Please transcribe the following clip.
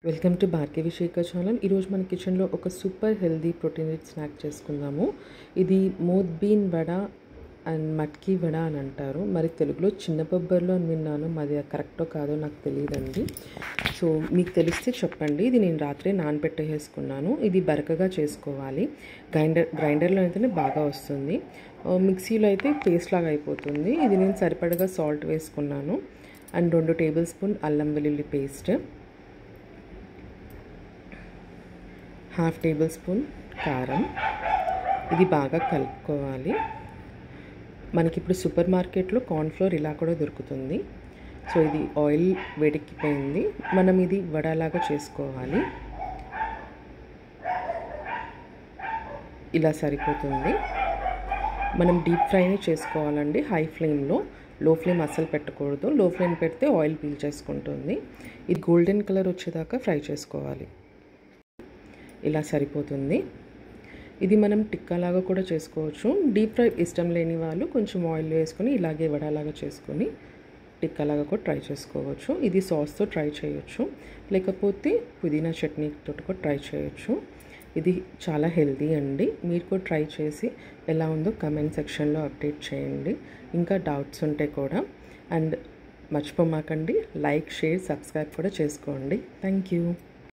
Welcome to Bhargavi Shekhar channel. ఈరోజు మన కిచెన్లో ఒక super healthy protein rich snack చేసుకుందాము. ఇది moth bean vada and matki vada అని అంటారు. మరి తెలుగులో చిన్న బొబ్బర్లో అని విన్నాను, మరి కరెక్టో కాదో నాకు తెలియదండి. సో మీకు తెలిస్తే చెప్పండి. ఇది నేను రాత్రే నానబెట్టేసుకున్నాను. ఇది బరకగా చేసుకోవాలి. గ్రైండర్లో అయితేనే బాగా వస్తుంది, మిక్సీలో అయితే పేస్ట్ లాగా అయిపోతుంది. ఇది నేను సరిపడగా సాల్ట్ వేసుకున్నాను అండ్ 2 టేబుల్ స్పూన్ అల్లం వెల్లుల్లి పేస్ట్, 1/2 టేబుల్ స్పూన్ కారం. ఇది బాగా కలుపుకోవాలి. మనకి ఇప్పుడు సూపర్ మార్కెట్లో కార్న్ఫ్లోర్ ఇలా కూడా దొరుకుతుంది. సో ఇది ఆయిల్ వేడెక్కిపోయింది. మనం ఇది వడలాగా చేసుకోవాలి. ఇలా సరిపోతుంది. మనం డీప్ ఫ్రైని చేసుకోవాలండి హై ఫ్లేమ్లో. లో ఫ్లేమ్ అస్సలు పెట్టకూడదు. లో ఫ్లేమ్ పెడితే ఆయిల్ పీల్చేసుకుంటుంది. ఇది గోల్డెన్ కలర్ వచ్చేదాకా ఫ్రై చేసుకోవాలి. ఇలా సరిపోతుంది. ఇది మనం టిక్కాలాగా కూడా చేసుకోవచ్చు. డీప్ ఫ్రై ఇష్టం లేని వాళ్ళు కొంచెం ఆయిల్ వేసుకొని ఇలాగే వడలాగా చేసుకొని టిక్కాలాగా కూడా ట్రై చేసుకోవచ్చు. ఇది సాస్తో ట్రై చేయొచ్చు, లేకపోతే పుదీనా చట్నీతో కూడా ట్రై చేయొచ్చు. ఇది చాలా హెల్దీ అండి. మీరు కూడా ట్రై చేసి ఎలా ఉందో కమెంట్ సెక్షన్లో అప్డేట్ చేయండి. ఇంకా డౌట్స్ ఉంటే కూడా. అండ్ మర్చిపోమాకండి, లైక్, షేర్, సబ్స్క్రైబ్ కూడా చేసుకోండి. Thank you.